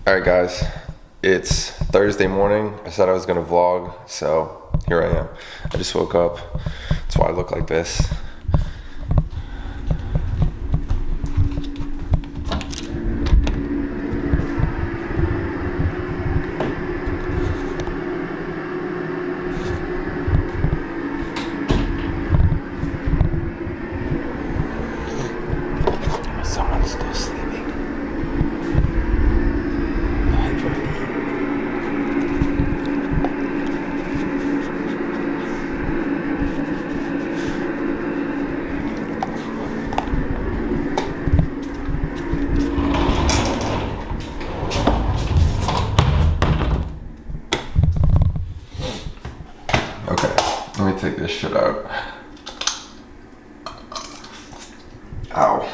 Alright guys, it's Thursday morning. I said I was gonna vlog, so here I am. I just woke up. That's why I look like this. Someone's still sleeping. Okay, let me take this shit out. Ow.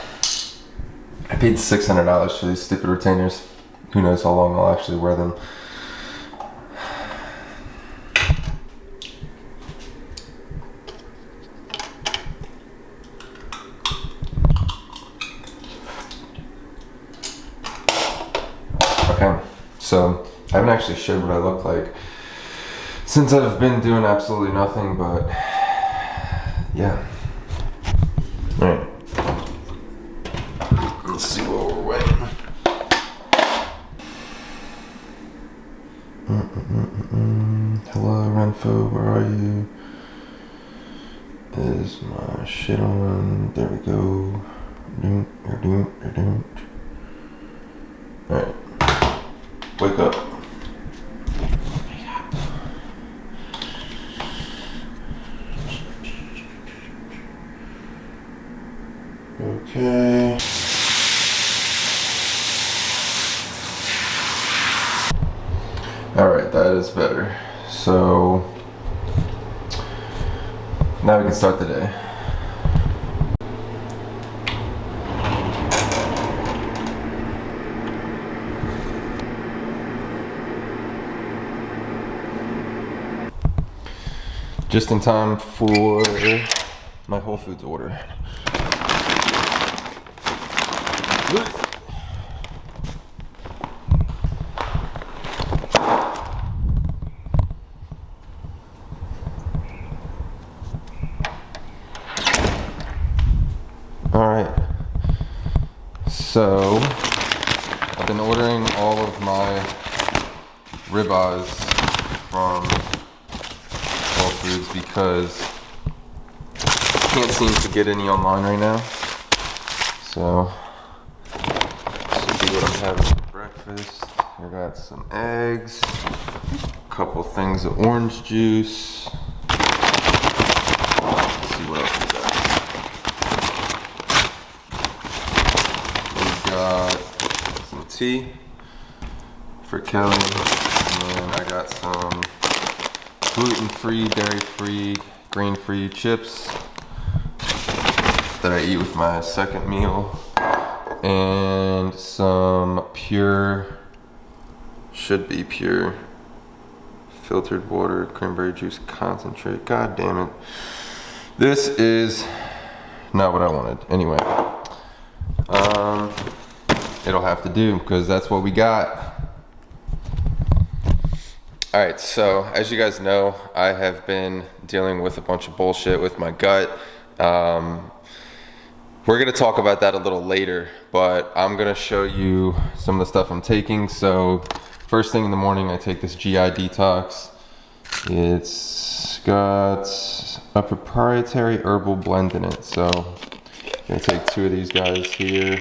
I paid $600 for these stupid retainers. Who knows how long I'll actually wear them. Okay, so I haven't actually showed what I look like since I've been doing absolutely nothing, but yeah. Alright. Let's see what we're weighing. Hello, Renfo, where are you? Is my shit on? There we go. Alright. Wake up. Okay. Alright, that is better. So now we can start the day. Just in time for my Whole Foods order. Alright, so I've been ordering all of my ribeyes from Whole Foods because I can't seem to get any online right now. So this will be what I'm having for breakfast. I got some eggs, a couple things of orange juice. Let's see what else we got. We got some tea for Kelly, and I got some gluten-free, dairy-free, grain-free chips that I eat with my second meal, and some pure, should be pure, filtered water, cranberry juice concentrate. God damn it. This is not what I wanted. Anyway, it'll have to do because that's what we got. Alright, so as you guys know, I have been dealing with a bunch of bullshit with my gut. We're going to talk about that a little later, but I'm going to show you some of the stuff I'm taking. So first thing in the morning, I take this GI Detox. It's got a proprietary herbal blend in it. So I'm going to take 2 of these guys here.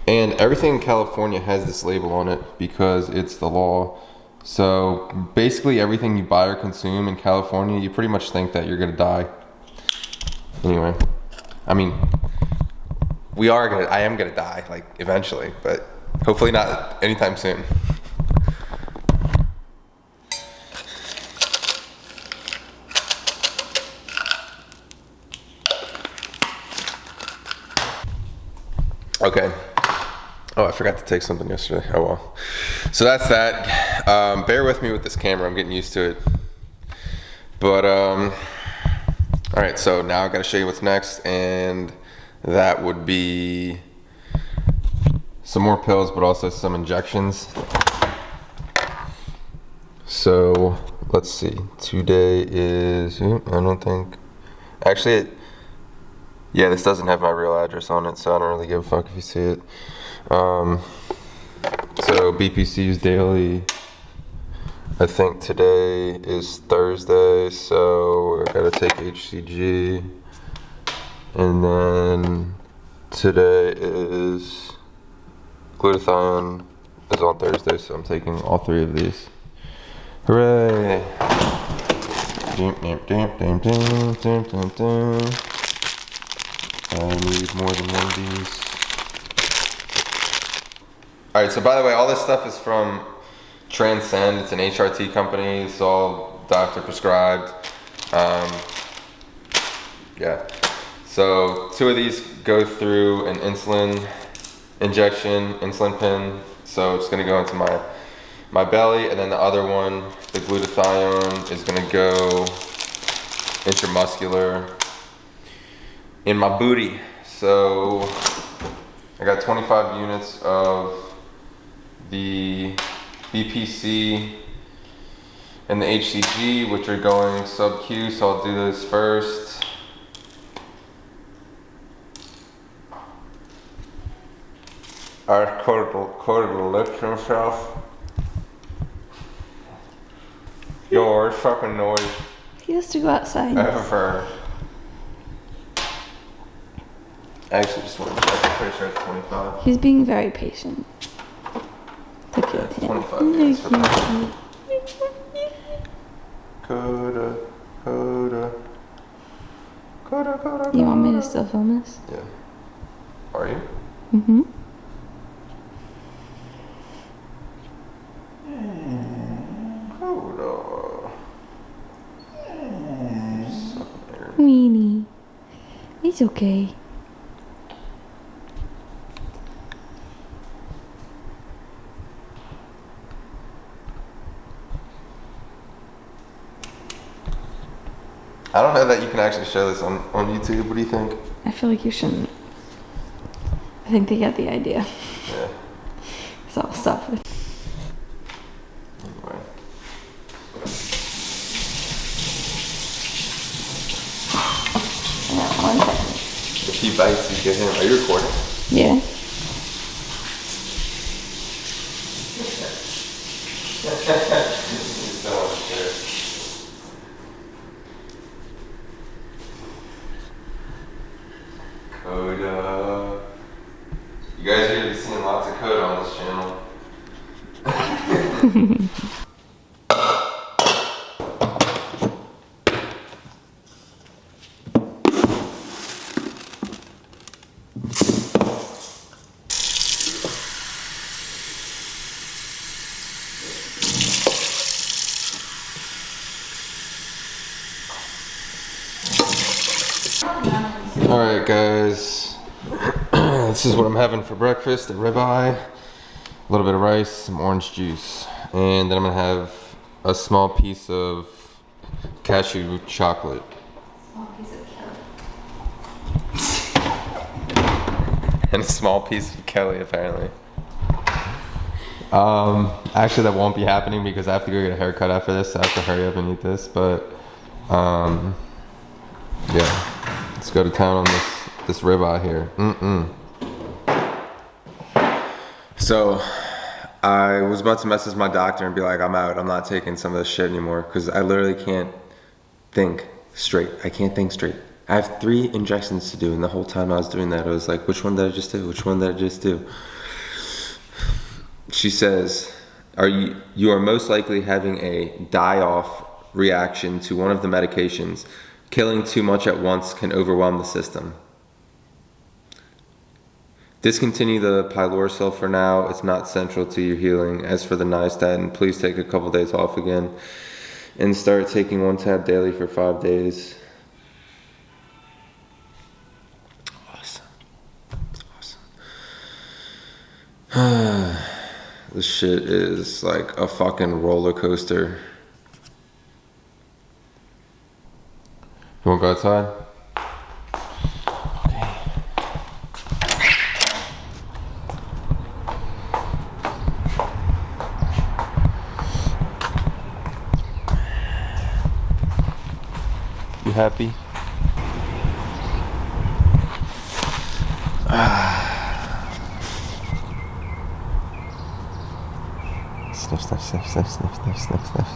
And everything in California has this label on it because it's the law. So basically everything you buy or consume in California, you pretty much think that you're going to die. Anyway. I mean, I am gonna die, like, eventually, but hopefully not anytime soon. Okay. Oh, I forgot to take something yesterday. Oh well. So that's that. Bear with me with this camera, I'm getting used to it. But, all right, so now I gotta show you what's next, and that would be some more pills, but also some injections. So let's see. Today is, I don't think, actually, yeah, this doesn't have my real address on it, so I don't really give a fuck if you see it. So BPC's daily. I think today is Thursday, so I gotta take HCG. And then today is glutathione is on Thursday, so I'm taking all 3 of these. Hooray! I need more than one of these. Alright, so by the way, all this stuff is from Transcend. It's an HRT company. It's all doctor prescribed. Yeah. So 2 of these go through an insulin injection, insulin pen. So it's gonna go into my belly, and then the other one, the glutathione, is gonna go intramuscular in my booty. So I got 25 units of the BPC and the HCG, which are going sub-Q, so I'll do this first. I Cody lift himself. Yo, it's fucking noise. He has to go outside. Ever. I actually just want to check. I'm pretty sure it's 25. He's being very patient. Look at him. 25 minutes for that. Coda. You want me to still film this? Yeah. Are you? Mm-hmm. Coda. Weenie. It's okay. I don't know that you can actually show this on YouTube. What do you think? I feel like you shouldn't. I think they get the idea. Yeah. So I'll stop it. Anyway. Yeah, 1 second. If he bites, you get him. Are you recording? Yeah. Coda. You guys are gonna be seeing lots of Coda on this channel. Alright guys, this is what I'm having for breakfast, a ribeye, a little bit of rice, some orange juice, and then I'm gonna have a small piece of cashew chocolate. Small piece of Kelly. And a small piece of Kelly apparently. Actually that won't be happening because I have to go get a haircut after this, so I have to hurry up and eat this, but yeah. Let's go to town on this ribeye here. So I was about to message my doctor and be like, I'm out. I'm not taking some of this shit anymore because I literally can't think straight. I can't think straight. I have 3 injections to do, and the whole time I was doing that, I was like, which one did I just do? Which one did I just do? She says, you are most likely having a die-off reaction to one of the medications. Killing too much at once can overwhelm the system. Discontinue the pylorcil for now. It's not central to your healing. As for the nystatin, please take a couple days off again and start taking 1 tab daily for 5 days. Awesome. This shit is like a fucking roller coaster. You wanna go outside? Okay. happy? Sniff, sniff, sniff, sniff, sniff, sniff, sniff, sniff.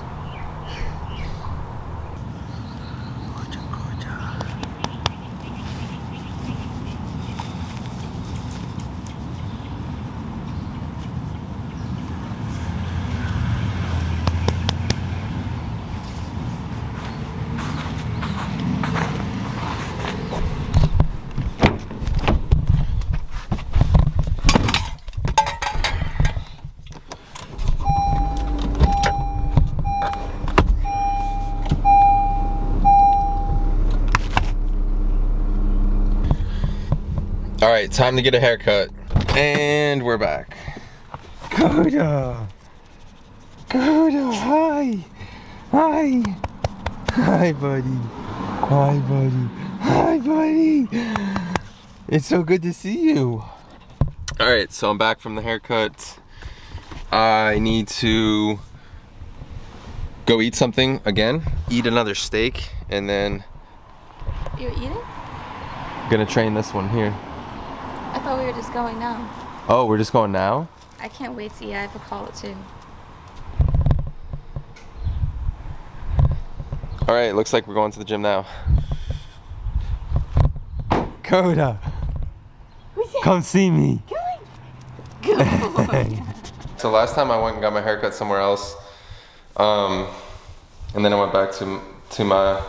All right, time to get a haircut. And we're back. Coda! Coda, hi! Hi! Hi, buddy. Hi, buddy. Hi, buddy. It's so good to see you. All right, so I'm back from the haircut. I need to go eat something again, eat another steak, and then... You're eating? Gonna train this one here. I thought we were just going now. Oh, we're just going now? I can't wait to eat. I have a call at 2. All right, looks like we're going to the gym now. Coda, come see me. So last time I went and got my haircut somewhere else, and then I went back to my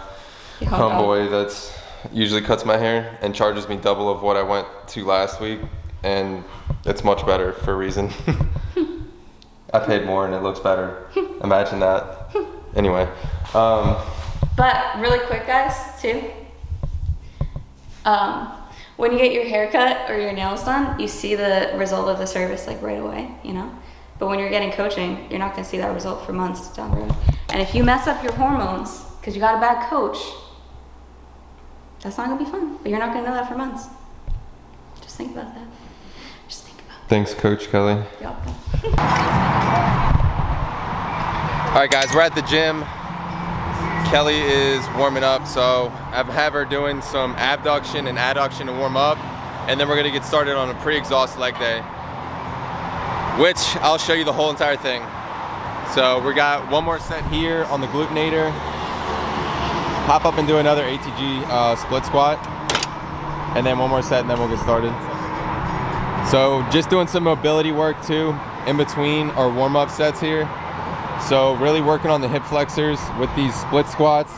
homeboy that's usually cuts my hair and charges me double of what I went to last week, and it's much better for a reason. I paid more and it looks better. Imagine that. Anyway. But really quick, guys, too. When you get your haircut or your nails done, you see the result of the service like right away, you know? But when you're getting coaching, you're not gonna see that result for months down the road. And if you mess up your hormones because you got a bad coach, that's not gonna be fun, but you're not gonna know that for months. Just think about that. Just think about that. Thanks, Coach Kelly. Yup. All right, guys, we're at the gym. Kelly is warming up, so I have her doing some abduction and adduction to warm up, and then we're gonna get started on a pre-exhaust leg day, which I'll show you the whole entire thing. So we got one more set here on the gluteinator. Hop up and do another ATG split squat, and then one more set, and then we'll get started. So just doing some mobility work too in between our warm-up sets here. So really working on the hip flexors with these split squats.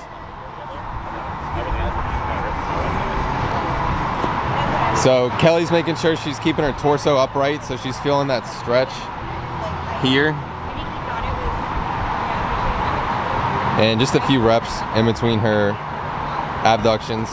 So Kelly's making sure she's keeping her torso upright, so she's feeling that stretch here. And just a few reps in between her abductions.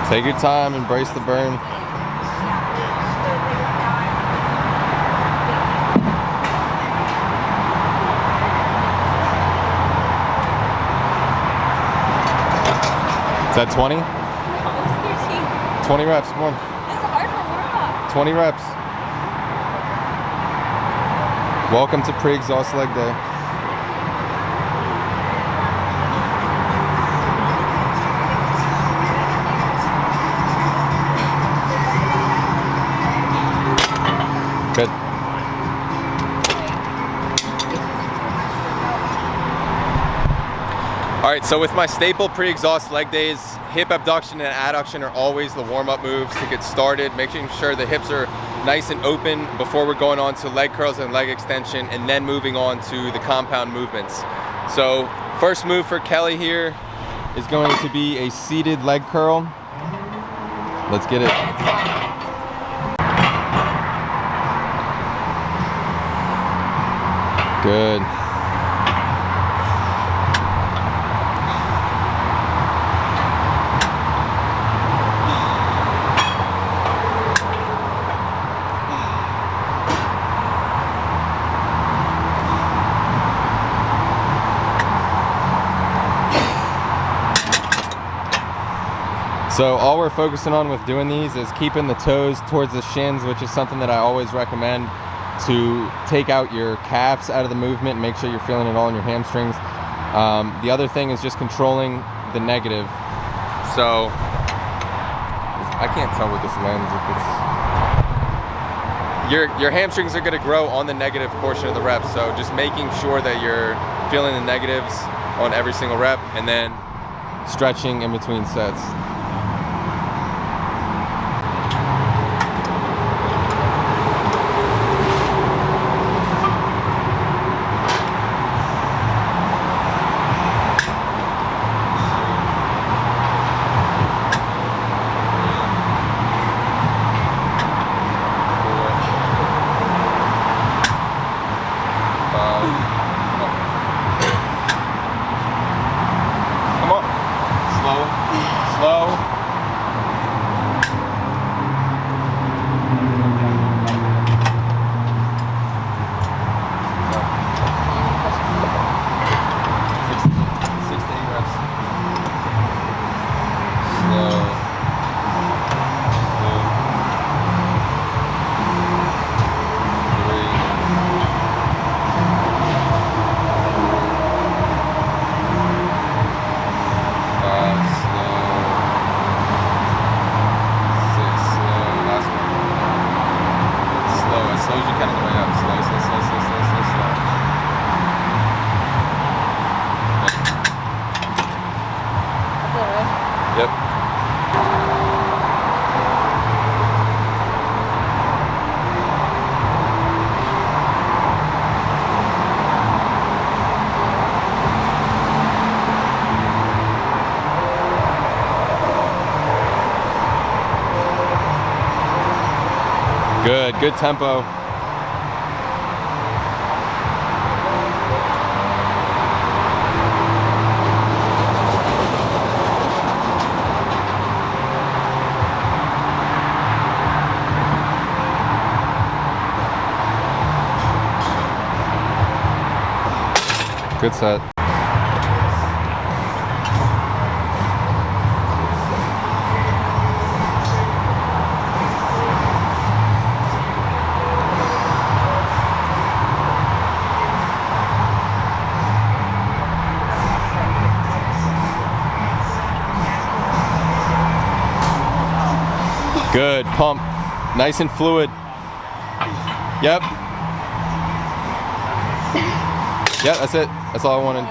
Take your time, embrace the burn. Is that 20? No, it's 13. 20 reps, come on. It's hard for warm-up. 20 reps. Welcome to pre-exhaust leg day. Good. All right, so with my staple pre-exhaust leg days, hip abduction and adduction are always the warm-up moves to get started, making sure the hips are nice and open before we're going on to leg curls and leg extension, and then moving on to the compound movements. So first move for Kelly here is going to be a seated leg curl. Let's get it. Good. So all we're focusing on with doing these is keeping the toes towards the shins, which is something that I always recommend to take out your calves out of the movement and make sure you're feeling it all in your hamstrings. The other thing is just controlling the negative. So I can't tell with this lens if it's... Your hamstrings are gonna grow on the negative portion of the rep, so just making sure that you're feeling the negatives on every single rep and then stretching in between sets. Yep. Good tempo. Good set. Good pump, nice and fluid. Yep. Yeah, that's it. That's all I wanted.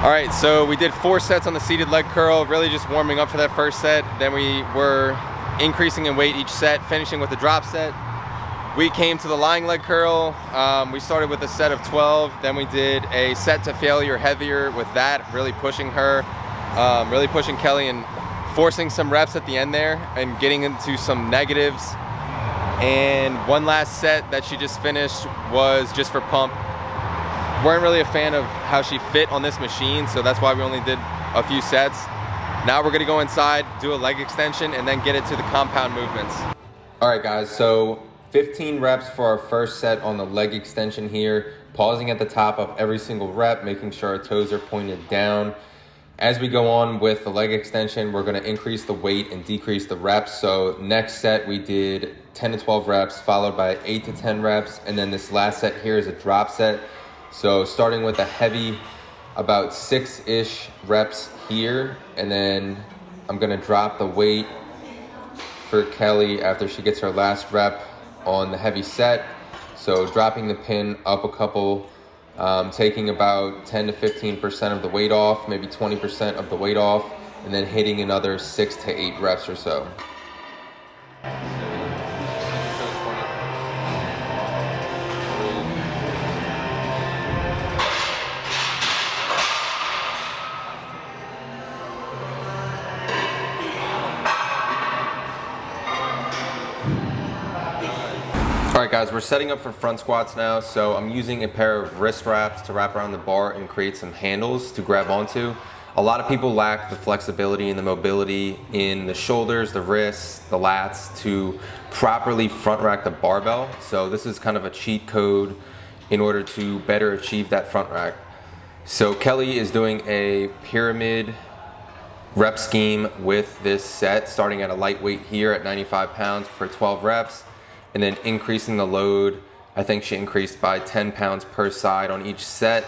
All right, so we did 4 sets on the seated leg curl, really just warming up for that first set. Then we were increasing in weight each set, finishing with the drop set. We came to the lying leg curl. We started with a set of 12. Then we did a set to failure heavier with that, really pushing her, really pushing Kelly and forcing some reps at the end there and getting into some negatives. And one last set that she just finished was just for pump. Weren't really a fan of how she fit on this machine, so that's why we only did a few sets. Now we're gonna go inside, do a leg extension, and then get into the compound movements. All right guys, so 15 reps for our first set on the leg extension here, pausing at the top of every single rep, making sure our toes are pointed down. As we go on with the leg extension, we're gonna increase the weight and decrease the reps. So next set we did 10 to 12 reps, followed by 8 to 10 reps. And then this last set here is a drop set. So starting with a heavy, about 6-ish reps here. And then I'm gonna drop the weight for Kelly after she gets her last rep on the heavy set. So dropping the pin up a couple, taking about 10 to 15% of the weight off, maybe 20% of the weight off, and then hitting another 6 to 8 reps or so. All right guys, we're setting up for front squats now. So I'm using a pair of wrist wraps to wrap around the bar and create some handles to grab onto. A lot of people lack the flexibility and the mobility in the shoulders, the wrists, the lats to properly front rack the barbell. So this is kind of a cheat code in order to better achieve that front rack. So Kelly is doing a pyramid rep scheme with this set, starting at a lightweight here at 95 pounds for 12 reps, and then increasing the load. I think she increased by 10 pounds per side on each set,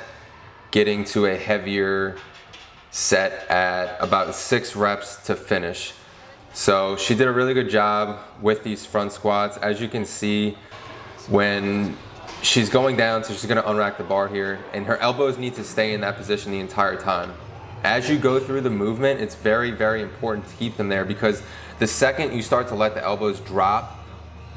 getting to a heavier set at about 6 reps to finish. So she did a really good job with these front squats. As you can see, when she's going down, so she's gonna unrack the bar here, and her elbows need to stay in that position the entire time. As you go through the movement, it's very, very important to keep them there, because the second you start to let the elbows drop,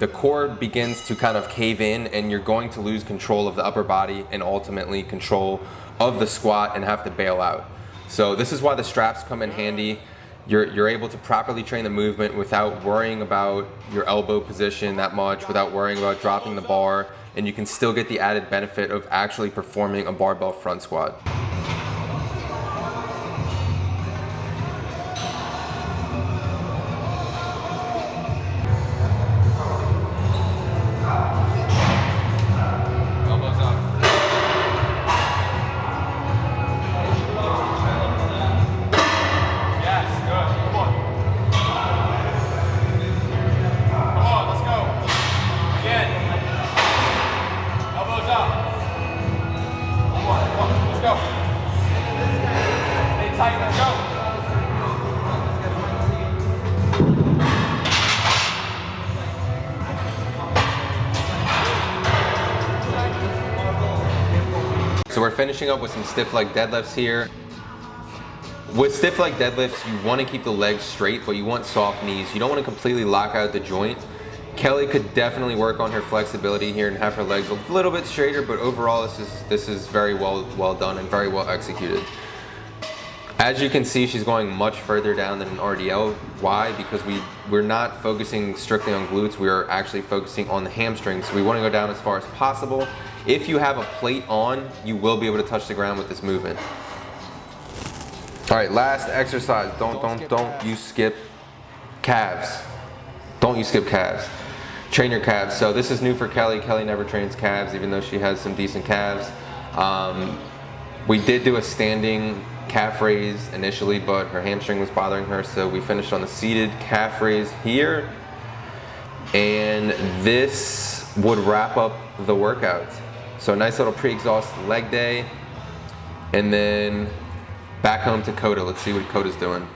the core begins to kind of cave in, and you're going to lose control of the upper body and ultimately control of the squat and have to bail out. So this is why the straps come in handy. You're able to properly train the movement without worrying about your elbow position that much, without worrying about dropping the bar, and you can still get the added benefit of actually performing a barbell front squat. So we're finishing up with some stiff leg deadlifts here. With stiff leg deadlifts, you want to keep the legs straight, but you want soft knees. You don't want to completely lock out the joint. Kelly could definitely work on her flexibility here and have her legs a little bit straighter, but overall this is very well done and very well executed. As you can see, she's going much further down than an RDL. Why? Because we're not focusing strictly on glutes, we are actually focusing on the hamstrings. So we want to go down as far as possible. If you have a plate on, you will be able to touch the ground with this movement. All right, last exercise. Don't you skip calves. Don't you skip calves. Train your calves. So this is new for Kelly. Kelly never trains calves, even though she has some decent calves. We did do a standing calf raise initially, but her hamstring was bothering her, so we finished on a seated calf raise here. And this would wrap up the workout. So a nice little pre-exhaust leg day, and then back home to Coda. Let's see what Coda's doing.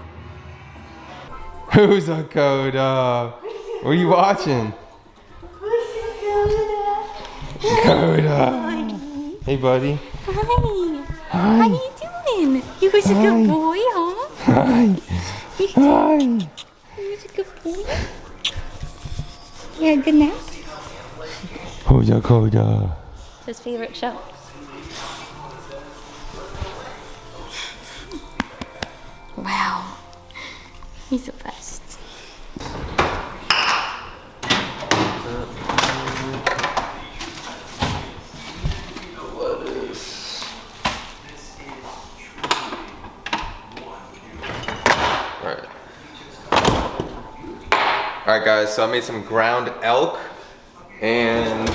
Who's on Coda? What are you watching? Coda. Hey, buddy. Hi. Hi. How you doing? You was a good boy, huh? Hi. Hi. You was a good boy. You had a good nap? Who's on Coda? His favorite show. Wow. He's the best. Alright guys, so I made some ground elk and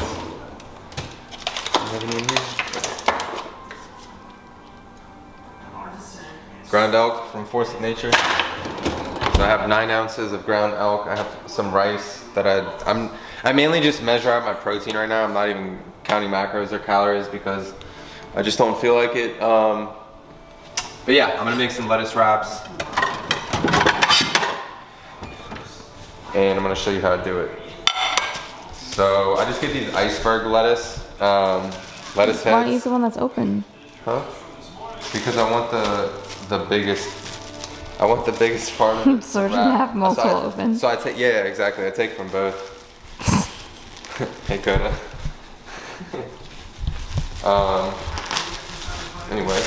ground elk from Force of Nature. So I have 9 ounces of ground elk. I have some rice that I mainly just measure out my protein right now. I'm not even counting macros or calories because I just don't feel like it. But yeah, I'm gonna make some lettuce wraps. And I'm gonna show you how to do it. So I just get these iceberg lettuce, lettuce heads. Why don't you use the one that's open? Huh? Because I want the biggest part of it. So you have multiple open. So I take, yeah, exactly. I take from both. Hey, Coda. Anyway,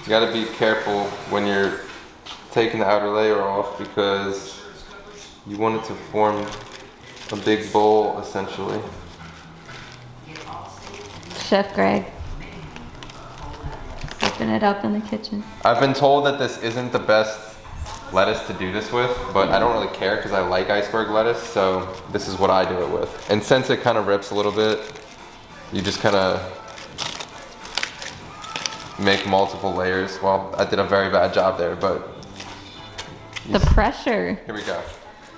you gotta be careful when you're taking the outer layer off because you want it to form a big bowl, essentially. Chef Greg. Open it up in the kitchen. I've been told that this isn't the best lettuce to do this with, but I don't really care because I like iceberg lettuce, so this is what I do it with. And since it kind of rips a little bit, you just kind of make multiple layers. Well, I did a very bad job there, but the pressure. Here we go.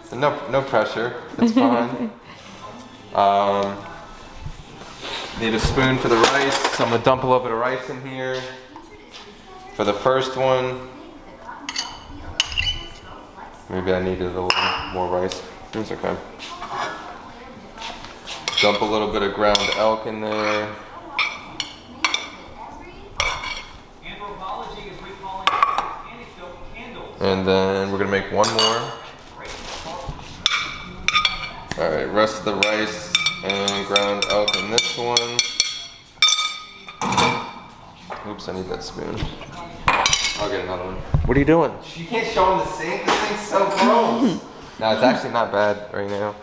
So no pressure. It's fine. Need a spoon for the rice. So I'm gonna dump a little bit of rice in here for the first one. Maybe I needed a little more rice. It's okay. Dump a little bit of ground elk in there. And then we're gonna make one more. All right, rest of the rice and ground elk in this one. Oops, I need that spoon. I'll get another one. What are you doing? You can't show them the sink. This thing's so gross. No, it's actually not bad right now.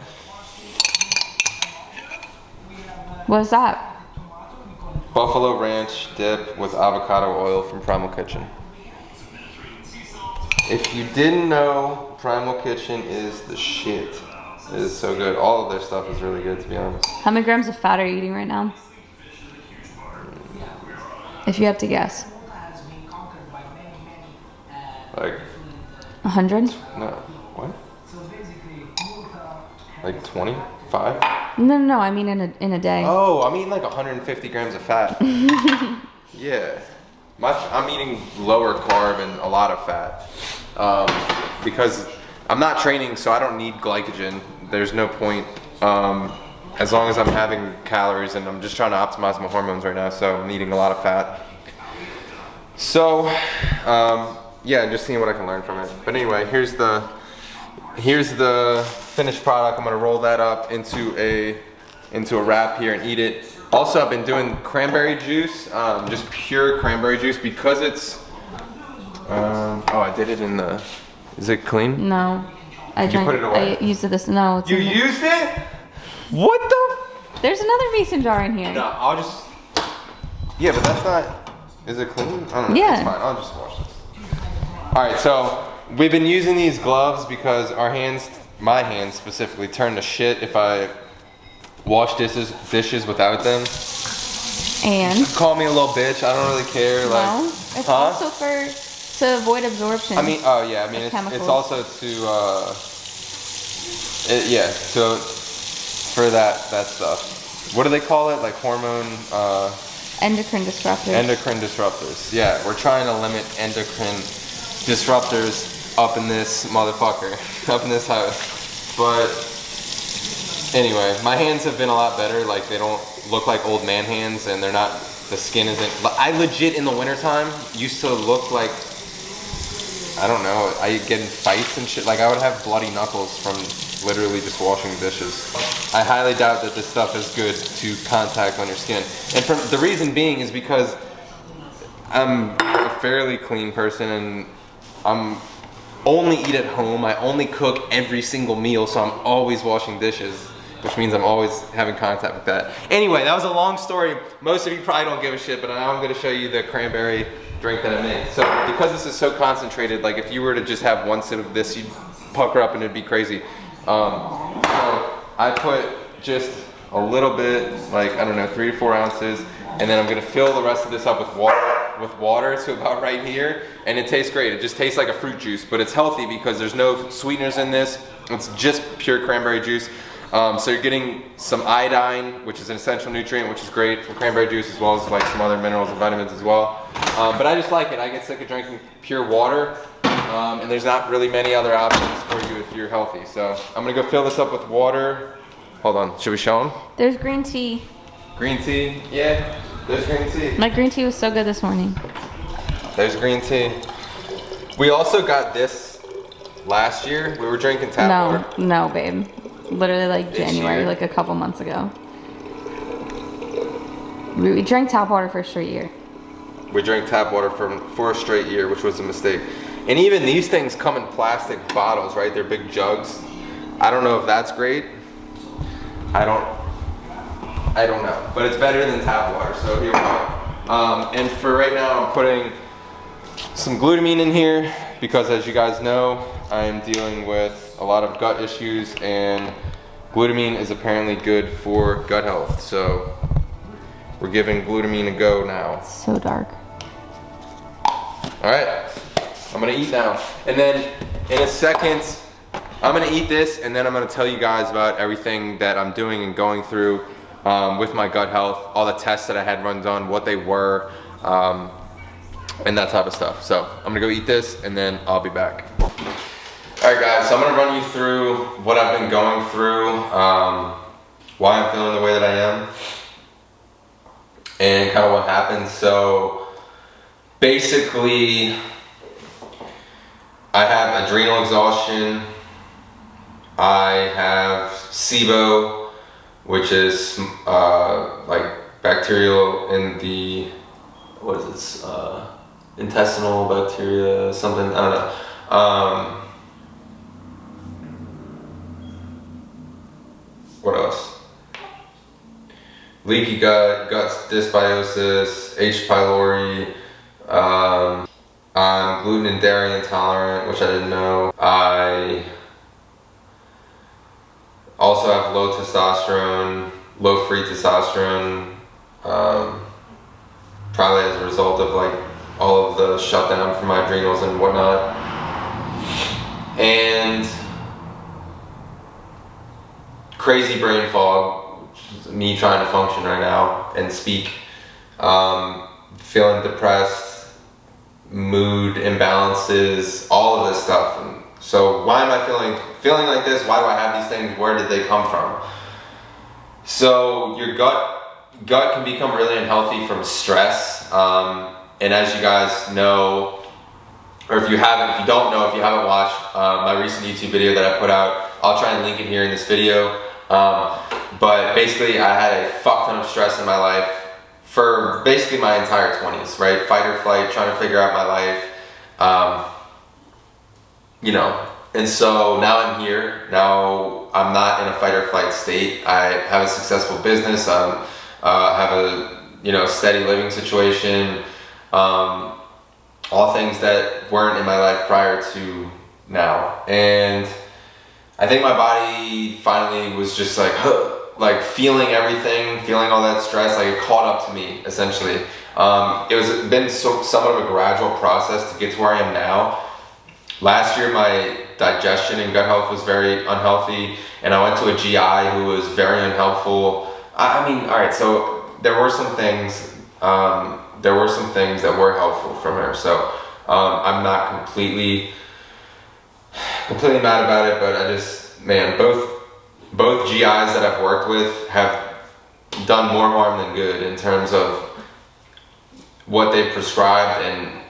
What's that? Buffalo ranch dip with avocado oil from Primal Kitchen. If you didn't know, Primal Kitchen is the shit. It is so good. All of their stuff is really good, to be honest. How many grams of fat are you eating right now? If you have to guess. Like 100? No, what? Like 25? No, I mean in a day. Oh, I'm eating like 150 grams of fat. Yeah. I'm eating lower carb and a lot of fat. Because I'm not training, so I don't need glycogen. There's no point. As long as I'm having calories, and I'm just trying to optimize my hormones right now, so I'm eating a lot of fat. So, yeah, just seeing what I can learn from it. But anyway, here's the finished product. I'm gonna roll that up into a wrap here and eat it. Also, I've been doing cranberry juice, just pure cranberry juice, because it's. Oh, I did it in the. Is it clean? No, I drank. Put it away? I used this. No, it's You used it? What the? There's another mason jar in here. No, I'll just. Yeah, but that's not. Is it clean? I don't know. Yeah. It's fine. I'll just wash this. All right, so we've been using these gloves because our hands, my hands specifically, turn to shit if I wash dishes without them. And Call me a little bitch. I don't really care. no, Like, it's also to avoid absorption. I mean, oh yeah. I mean, it's also to for that stuff. What do they call it? Like hormone. Endocrine disruptors. Endocrine disruptors. Yeah, we're trying to limit endocrine disruptors up in this motherfucker, up in this house. But anyway, my hands have been a lot better. Like, they don't look like old man hands, and they're not, the skin isn't, I legit in the wintertime used to look like, I don't know, I get in fights and shit. Like, I would have bloody knuckles from literally just washing dishes. I highly doubt that this stuff is good to contact on your skin. And the reason being is because I'm a fairly clean person, and I'm only eat at home. I only cook every single meal, so I'm always washing dishes, which means I'm always having contact with that. Anyway, that was a long story. Most of you probably don't give a shit, but now I'm gonna show you the cranberry drink that I made. So because this is so concentrated, like if you were to just have one sip of this, you'd pucker up and it'd be crazy. So I put just a little bit, like, I don't know, 3 to 4 ounces, and then I'm gonna fill the rest of this up with water to about right here, and it tastes great. It just tastes like a fruit juice, but it's healthy because there's no sweeteners in this. It's just pure cranberry juice. So you're getting some iodine, which is an essential nutrient, which is great from cranberry juice, as well as like some other minerals and vitamins as well. But I just like it. I get sick of drinking pure water, and there's not really many other options for you if you're healthy. So I'm gonna go fill this up with water. Hold on, should we show them? There's green tea. Green tea, yeah, there's green tea. My green tea was so good this morning. There's green tea. We also got this last year. We were drinking tap water. No, babe. Literally like January, year? like a couple months ago. We drank tap water for a straight year. We drank tap water for a straight year, which was a mistake. And even these things come in plastic bottles, right? They're big jugs. I don't know if that's great. I don't know, but it's better than tap water, so here we go. And for right now, I'm putting some glutamine in here because, as you guys know, I am dealing with a lot of gut issues, and glutamine is apparently good for gut health. So we're giving glutamine a go now. So dark. All right, I'm gonna eat now. And then in a second, I'm gonna eat this and then I'm gonna tell you guys about everything that I'm doing and going through with my gut health, all the tests that I had run done, what they were, and that type of stuff. So I'm gonna go eat this and then I'll be back. All right guys, so I'm gonna run you through what I've been going through, why I'm feeling the way that I am, and kind of what happened. So basically, I have adrenal exhaustion, I have SIBO, which is like bacterial in the, what is this, intestinal bacteria, something, I don't know. What else? Leaky gut, gut dysbiosis, H. pylori. I'm gluten and dairy intolerant, which I didn't know. I also have low testosterone, low free testosterone, probably as a result of like all of the shutdown from my adrenals and whatnot. And crazy brain fog, me trying to function right now and speak, feeling depressed, mood imbalances, all of this stuff. And so why am I feeling like this? Why do I have these things? Where did they come from? So your gut can become really unhealthy from stress, and as you guys know, or if you don't know, if you haven't watched my recent YouTube video that I put out, I'll try and link it here in this video. But basically I had a fuck ton of stress in my life for basically my entire 20s, right? Fight or flight, trying to figure out my life, you know. And so now I'm here. Now I'm not in a fight or flight state. I have a successful business. I have a steady living situation. All things that weren't in my life prior to now. And I think my body finally was just like, like feeling everything, feeling all that stress, like it caught up to me, essentially. It was been somewhat of a gradual process to get to where I am now. Last year, my digestion and gut health was very unhealthy, and I went to a GI who was very unhelpful. I mean, all right, so there were some things that were helpful from her. So I'm not completely mad about it, but I just, man, both GIs that I've worked with have done more harm than good in terms of what they prescribed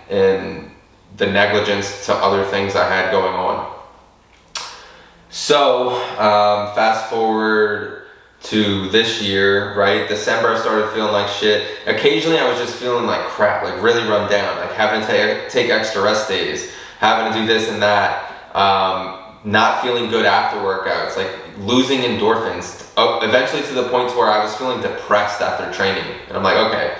and the negligence to other things I had going on. So fast forward to this year, right? December I started feeling like shit. Occasionally I was just feeling like crap, like really run down, like having to take extra rest days, having to do this and that. Not feeling good after workouts, like losing endorphins, eventually to the point to where I was feeling depressed after training. And I'm like, okay,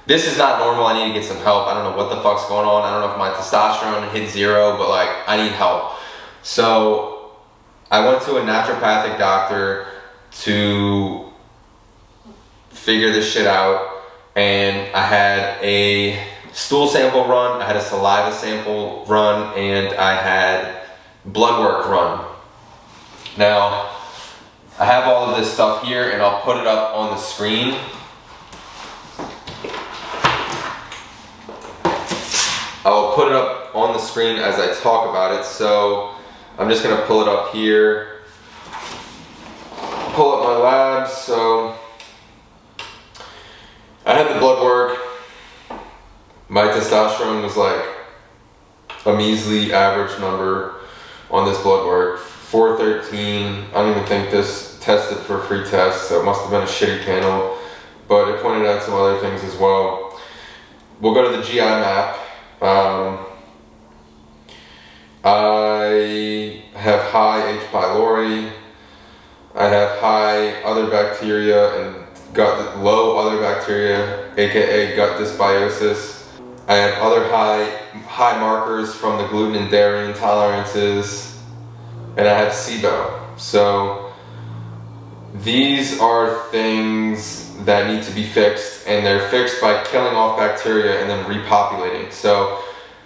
this is not normal. I need to get some help. I don't know what the fuck's going on. I don't know if my testosterone hit zero, but like I need help. So I went to a naturopathic doctor to figure this shit out, and I had a stool sample run, I had a saliva sample run, and I had blood work run. Now, I have all of this stuff here and I'll put it up on the screen. I will put it up on the screen as I talk about it. So I'm just gonna pull it up here. Pull up my labs. So I had the blood work. My testosterone was like a measly average number on this blood work, 413. I don't even think this tested for a free test, so it must have been a shitty panel, but it pointed out some other things as well. We'll go to the GI map. I have high H. pylori. I have high other bacteria and low other bacteria, aka gut dysbiosis. I have other high markers from the gluten and dairy intolerances, and I have SIBO. So these are things that need to be fixed, and they're fixed by killing off bacteria and then repopulating. So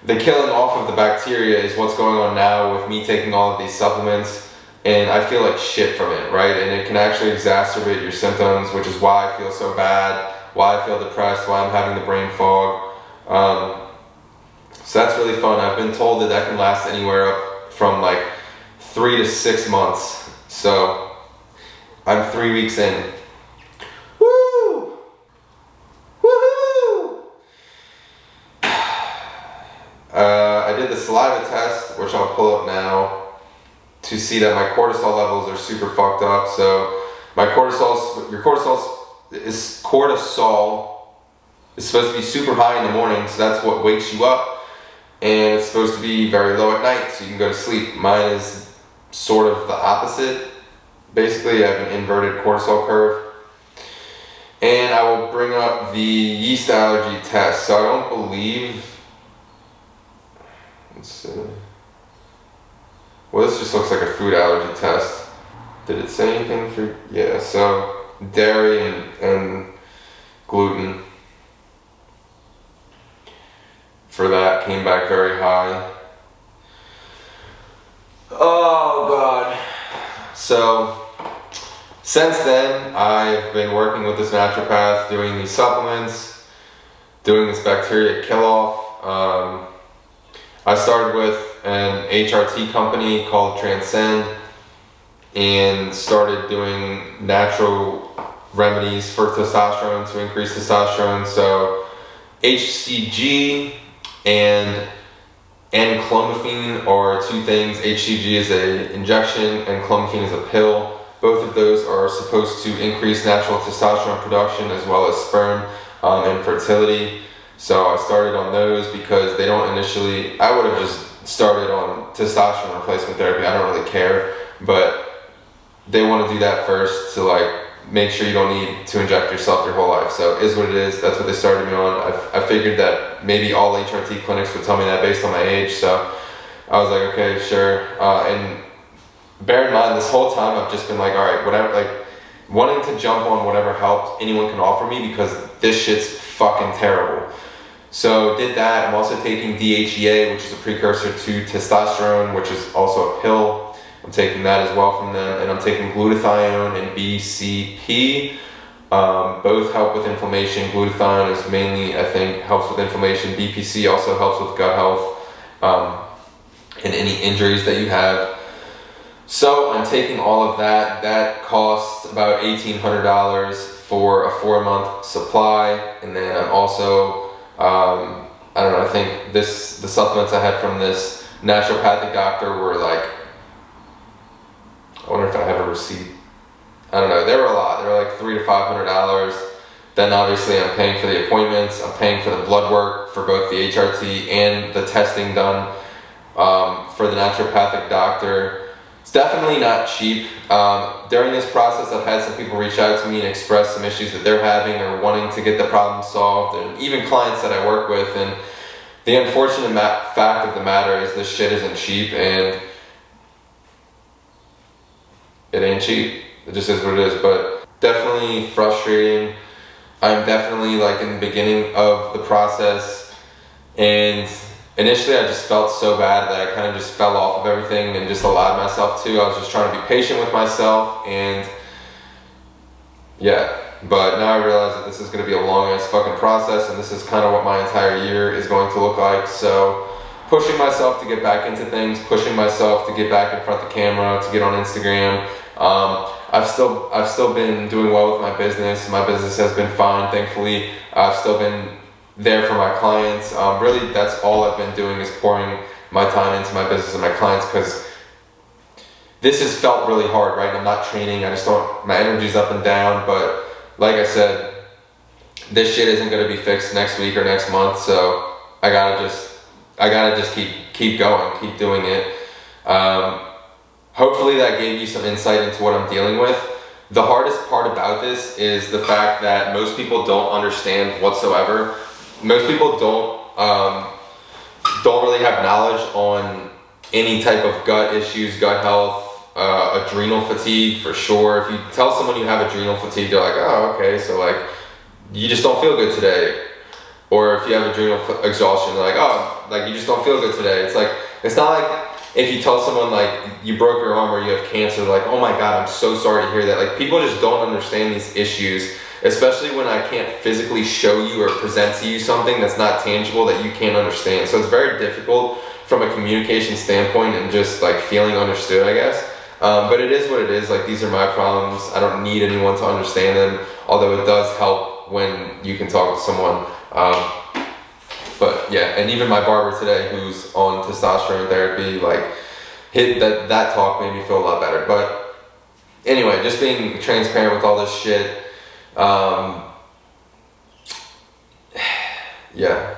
the killing off of the bacteria is what's going on now with me taking all of these supplements, and I feel like shit from it, right? And it can actually exacerbate your symptoms, which is why I feel so bad, why I feel depressed, why I'm having the brain fog. So that's really fun. I've been told that can last anywhere up from like 3 to 6 months. So I'm 3 weeks in. Woo! Woohoo! I did the saliva test, which I'll pull up now, to see that my cortisol levels are super fucked up. So my your cortisol is supposed to be super high in the morning, so that's what wakes you up, and it's supposed to be very low at night, so you can go to sleep. Mine is sort of the opposite. Basically, I have an inverted cortisol curve. And I will bring up the yeast allergy test. So I don't believe, let's see. Well, this just looks like a food allergy test. Did it say anything for, yeah, so dairy and gluten for that came back very high. Oh God. So since then, I've been working with this naturopath, doing these supplements, doing this bacteria kill-off. I started with an HRT company called Transcend and started doing natural remedies for testosterone to increase testosterone. So HCG and clomiphene are two things. HCG is an injection and clomiphene is a pill. Both of those are supposed to increase natural testosterone production as well as sperm and fertility. So I started on those because they don't initially, I would have just started on testosterone replacement therapy. I don't really care, but they want to do that first to like make sure you don't need to inject yourself your whole life. So it is what it is. That's what they started me on. I figured that maybe all HRT clinics would tell me that based on my age. So I was like, okay, sure. And bear in mind, this whole time I've just been like, all right, whatever, like wanting to jump on whatever help anyone can offer me because this shit's fucking terrible. So did that. I'm also taking DHEA, which is a precursor to testosterone, which is also a pill. I'm taking that as well from them, and I'm taking glutathione and BCP. Both help with inflammation. Glutathione is mainly, I think, helps with inflammation. BPC also helps with gut health and any injuries that you have. So I'm taking all of that. That costs about $1,800 for a 4-month supply, and then I'm also I don't know, I think the supplements I had from this naturopathic doctor were like, I wonder if I have a receipt. I don't know, they were a lot. They were like $300 to $500. Then obviously I'm paying for the appointments, I'm paying for the blood work for both the HRT and the testing done for the naturopathic doctor. It's definitely not cheap. During this process, I've had some people reach out to me and express some issues that they're having or wanting to get the problem solved, and even clients that I work with. And the unfortunate fact of the matter is this shit isn't cheap, and it ain't cheap. It just is what it is, but definitely frustrating. I'm definitely like in the beginning of the process, and initially I just felt so bad that I kind of just fell off of everything and just allowed myself to. I was just trying to be patient with myself, and yeah, but now I realize that this is going to be a long ass fucking process, and this is kind of what my entire year is going to look like. So pushing myself to get back into things, pushing myself to get back in front of the camera, to get on Instagram. I've still been doing well with my business. My business has been fine, thankfully. I've still been there for my clients. Really, that's all I've been doing is pouring my time into my business and my clients, because this has felt really hard, right? I'm not training. I just don't, my energy's up and down. But like I said, this shit isn't going to be fixed next week or next month. So I gotta just keep going, keep doing it. Hopefully that gave you some insight into what I'm dealing with. The hardest part about this is the fact that most people don't understand whatsoever. Most people don't really have knowledge on any type of gut issues, gut health, adrenal fatigue for sure. If you tell someone you have adrenal fatigue, they're like, oh, okay, so like you just don't feel good today. or if you have adrenal exhaustion, they're like, oh, like you just don't feel good today. It's like, it's not like if you tell someone like you broke your arm or you have cancer, they're like, oh my God, I'm so sorry to hear that. Like people just don't understand these issues, especially when I can't physically show you or present to you something that's not tangible that you can't understand. So it's very difficult from a communication standpoint and just like feeling understood, I guess. But it is what it is. Like these are my problems. I don't need anyone to understand them, although it does help when you can talk to someone. But yeah, and even my barber today, who's on testosterone therapy, like that talk made me feel a lot better. But anyway, just being transparent with all this shit. Yeah.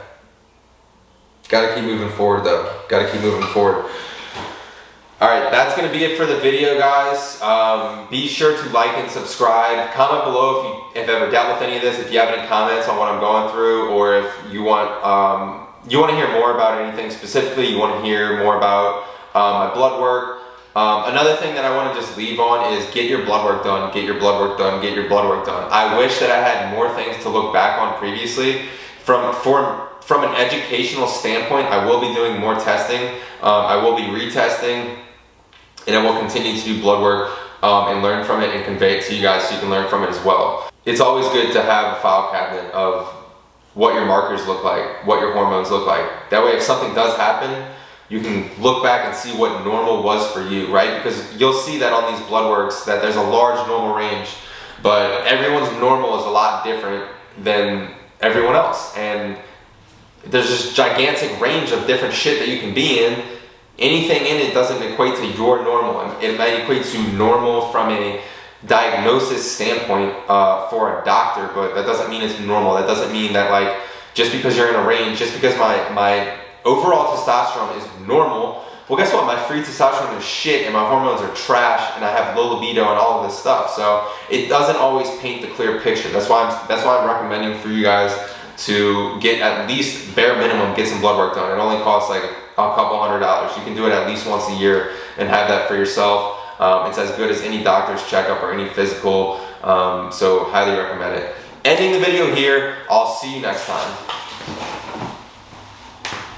Gotta keep moving forward though. Gotta keep moving forward. Alright, that's going to be it for the video, guys. Be sure to like and subscribe. Comment below if you've ever dealt with any of this, if you have any comments on what I'm going through, or if you want to hear more about anything specifically, you want to hear more about my blood work. Another thing that I want to just leave on is get your blood work done, get your blood work done, get your blood work done. I wish that I had more things to look back on previously. From an educational standpoint, I will be doing more testing. I will be retesting. And I will continue to do blood work and learn from it and convey it to you guys so you can learn from it as well. It's always good to have a file cabinet of what your markers look like, what your hormones look like. That way if something does happen, you can look back and see what normal was for you, right? Because you'll see that on these blood works that there's a large normal range, but everyone's normal is a lot different than everyone else. And there's this gigantic range of different shit that you can be in. Anything in it doesn't equate to your normal. It might equate to normal from a diagnosis standpoint for a doctor, but that doesn't mean it's normal. That doesn't mean that like just because you're in a range, just because my overall testosterone is normal, well guess what? My free testosterone is shit and my hormones are trash and I have low libido and all of this stuff. So it doesn't always paint the clear picture. That's why I'm recommending for you guys to get at least bare minimum, get some blood work done. It only costs like a couple $100. You can do it at least once a year and have that for yourself. It's as good as any doctor's checkup or any physical, so highly recommend it. Ending the video here. I'll see you next time.